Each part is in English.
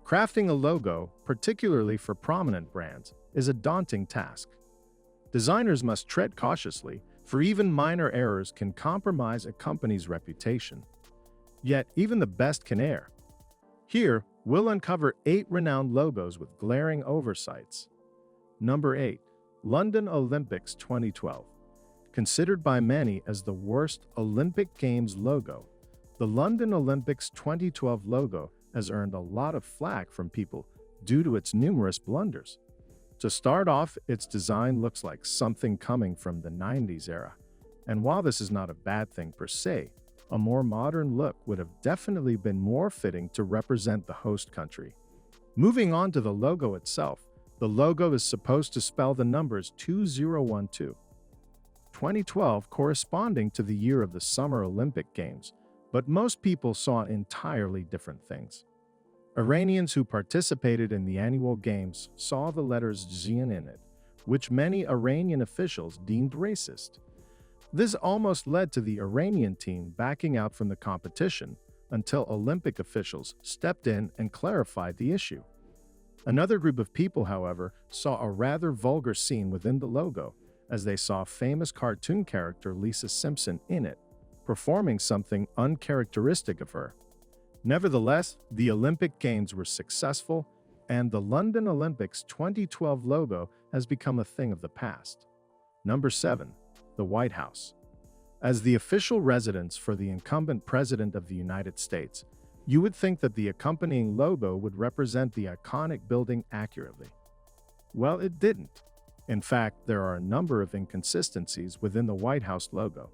Crafting a logo, particularly for prominent brands, is a daunting task. Designers must tread cautiously, for even minor errors can compromise a company's reputation. Yet, even the best can err. Here, we'll uncover 8 renowned logos with glaring oversights. Number 8. London Olympics 2012. Considered by many as the worst Olympic Games logo, the London Olympics 2012 logo has earned a lot of flack from people due to its numerous blunders. To start off, its design looks like something coming from the 90s era, and while this is not a bad thing per se, a more modern look would have definitely been more fitting to represent the host country. Moving on to the logo itself, the logo is supposed to spell the numbers 2012. 2012 corresponding to the year of the Summer Olympic Games, but most people saw entirely different things. Iranians who participated in the annual games saw the letters Zion in it, which many Iranian officials deemed racist. This almost led to the Iranian team backing out from the competition until Olympic officials stepped in and clarified the issue. Another group of people, however, saw a rather vulgar scene within the logo, as they saw famous cartoon character Lisa Simpson in it, performing something uncharacteristic of her. Nevertheless, the Olympic Games were successful, and the London Olympics 2012 logo has become a thing of the past. Number 7. The White House. As the official residence for the incumbent President of the United States, you would think that the accompanying logo would represent the iconic building accurately. Well, it didn't. In fact, there are a number of inconsistencies within the White House logo.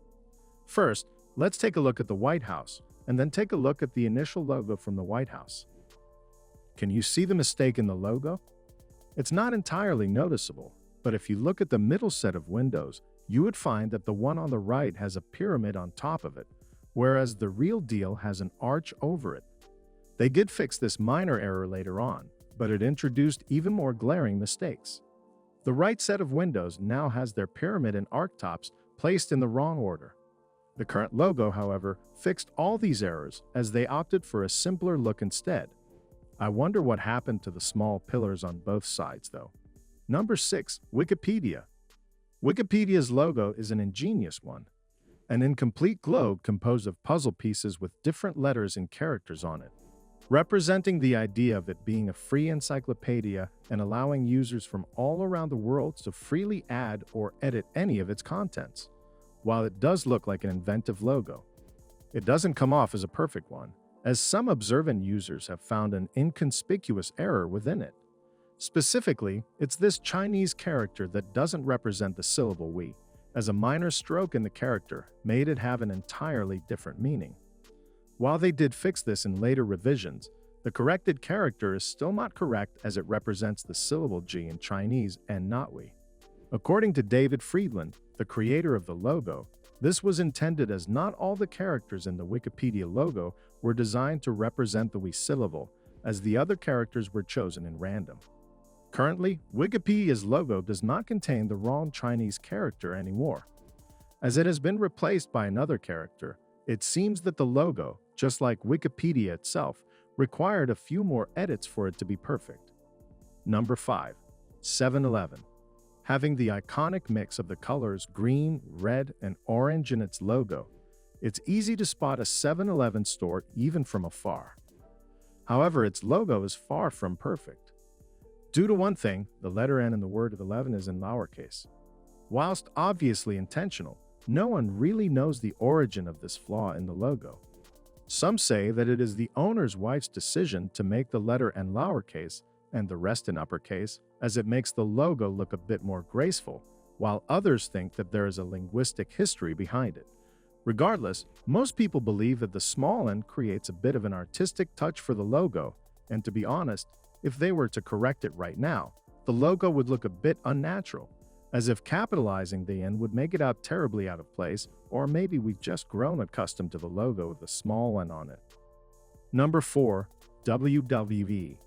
First, let's take a look at the White House, and then take a look at the initial logo from the White House. Can you see the mistake in the logo? It's not entirely noticeable, but if you look at the middle set of windows, you would find that the one on the right has a pyramid on top of it, whereas the real deal has an arch over it. They did fix this minor error later on, but it introduced even more glaring mistakes. The right set of windows now has their pyramid and arc tops placed in the wrong order. The current logo, however, fixed all these errors as they opted for a simpler look instead. I wonder what happened to the small pillars on both sides, though. Number 6. Wikipedia. Wikipedia's logo is an ingenious one, an incomplete globe composed of puzzle pieces with different letters and characters on it, representing the idea of it being a free encyclopedia and allowing users from all around the world to freely add or edit any of its contents. While it does look like an inventive logo, it doesn't come off as a perfect one, as some observant users have found an inconspicuous error within it. Specifically, it's this Chinese character that doesn't represent the syllable we, as a minor stroke in the character made it have an entirely different meaning. While they did fix this in later revisions, the corrected character is still not correct as it represents the syllable G in Chinese and not we. According to David Friedland, the creator of the logo, this was intended as not all the characters in the Wikipedia logo were designed to represent the we syllable, as the other characters were chosen in random. Currently, Wikipedia's logo does not contain the wrong Chinese character anymore. As it has been replaced by another character, it seems that the logo, just like Wikipedia itself, required a few more edits for it to be perfect. Number 5. 7-Eleven. Having the iconic mix of the colors green, red, and orange in its logo, it's easy to spot a 7-Eleven store even from afar. However, its logo is far from perfect. Due to one thing, the letter N in the word 11 is in lowercase. Whilst obviously intentional, no one really knows the origin of this flaw in the logo. Some say that it is the owner's wife's decision to make the letter N lowercase and the rest in uppercase, as it makes the logo look a bit more graceful, while others think that there is a linguistic history behind it. Regardless, most people believe that the small n creates a bit of an artistic touch for the logo, and to be honest, if they were to correct it right now, the logo would look a bit unnatural, as if capitalizing the n would make it out terribly out of place, or maybe we've just grown accustomed to the logo with a small n on it. Number 4. WWE.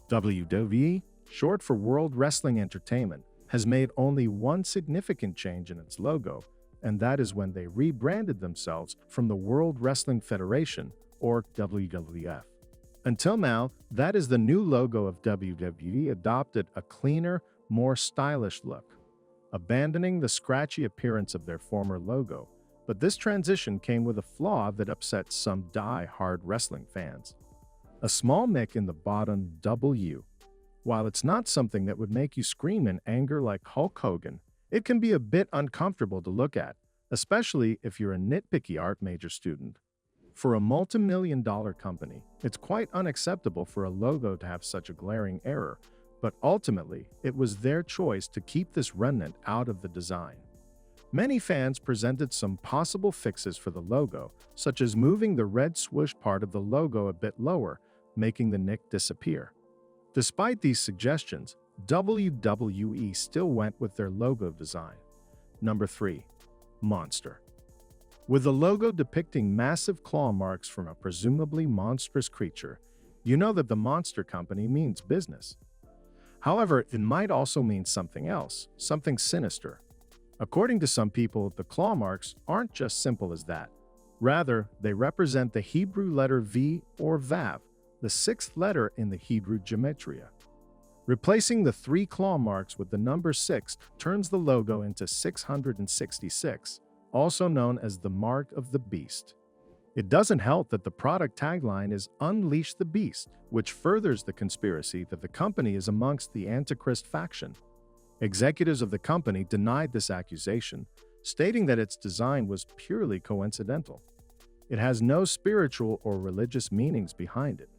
WWE, short for World Wrestling Entertainment, has made only one significant change in its logo, and that is when they rebranded themselves from the World Wrestling Federation, or WWF. Until now, that is the new logo of WWE adopted a cleaner, more stylish look, abandoning the scratchy appearance of their former logo. But this transition came with a flaw that upset some die-hard wrestling fans. A small nick in the bottom W. While it's not something that would make you scream in anger like Hulk Hogan, it can be a bit uncomfortable to look at, especially if you're a nitpicky art major student. For a multi-million-dollar company, it's quite unacceptable for a logo to have such a glaring error, but ultimately, it was their choice to keep this remnant out of the design. Many fans presented some possible fixes for the logo, such as moving the red swoosh part of the logo a bit lower, making the nick disappear. Despite these suggestions, WWE still went with their logo design. Number 3. Monster. With the logo depicting massive claw marks from a presumably monstrous creature, you know that the Monster Company means business. However, it might also mean something else, something sinister. According to some people, the claw marks aren't just simple as that. Rather, they represent the Hebrew letter V or Vav, the sixth letter in the Hebrew gematria. Replacing the 3 claw marks with the number 6 turns the logo into 666, also known as the Mark of the Beast. It doesn't help that the product tagline is Unleash the Beast, which furthers the conspiracy that the company is amongst the Antichrist faction. Executives of the company denied this accusation, stating that its design was purely coincidental. It has no spiritual or religious meanings behind it.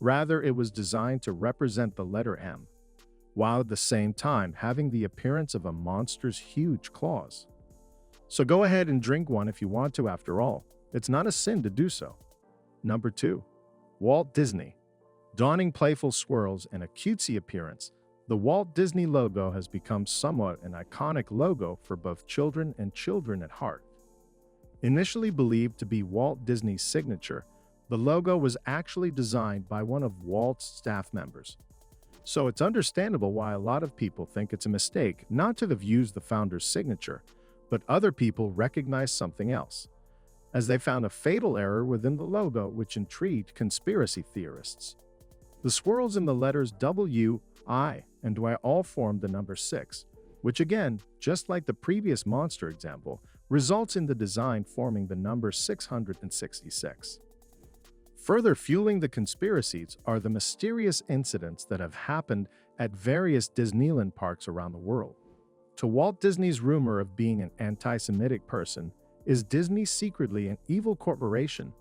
Rather, it was designed to represent the letter M, while at the same time having the appearance of a monster's huge claws. So go ahead and drink one if you want to after all. It's not a sin to do so. Number 2. Walt Disney. Donning playful swirls and a cutesy appearance, the Walt Disney logo has become somewhat an iconic logo for both children and children at heart. Initially believed to be Walt Disney's signature, the logo was actually designed by one of Walt's staff members. So it's understandable why a lot of people think it's a mistake not to have used the founder's signature, but other people recognize something else, as they found a fatal error within the logo which intrigued conspiracy theorists. The swirls in the letters W, I, and Y all form the number 6, which again, just like the previous monster example, results in the design forming the number 666. Further fueling the conspiracies are the mysterious incidents that have happened at various Disneyland parks around the world. To Walt Disney's rumor of being an anti-Semitic person, is Disney secretly an evil corporation?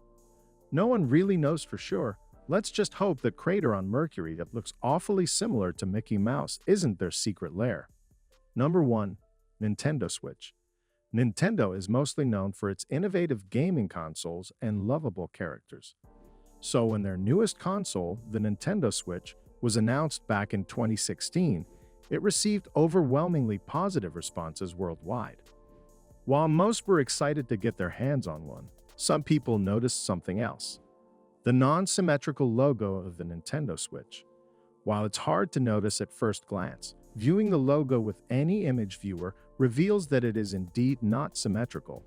No one really knows for sure. Let's just hope that crater on Mercury that looks awfully similar to Mickey Mouse isn't their secret lair. Number 1. Nintendo Switch. Nintendo is mostly known for its innovative gaming consoles and lovable characters. So when their newest console, the Nintendo Switch, was announced back in 2016, it received overwhelmingly positive responses worldwide. While most were excited to get their hands on one, some people noticed something else: the non-symmetrical logo of the Nintendo Switch. While it's hard to notice at first glance, viewing the logo with any image viewer reveals that it is indeed not symmetrical.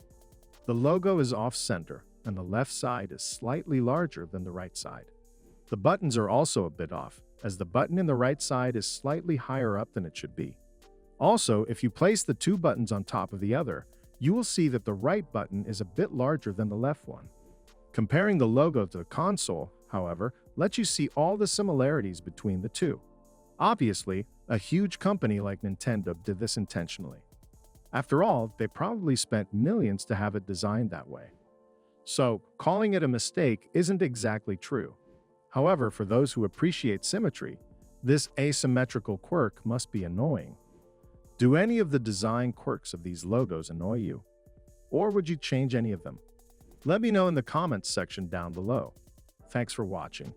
The logo is off-center, and the left side is slightly larger than the right side. The buttons are also a bit off, as the button in the right side is slightly higher up than it should be. Also, if you place the 2 buttons on top of the other, you will see that the right button is a bit larger than the left one. Comparing the logo to the console, however, lets you see all the similarities between the two. Obviously, a huge company like Nintendo did this intentionally. After all, they probably spent millions to have it designed that way. So, calling it a mistake isn't exactly true. However, for those who appreciate symmetry, this asymmetrical quirk must be annoying. Do any of the design quirks of these logos annoy you? Or would you change any of them? Let me know in the comments section down below. Thanks for watching.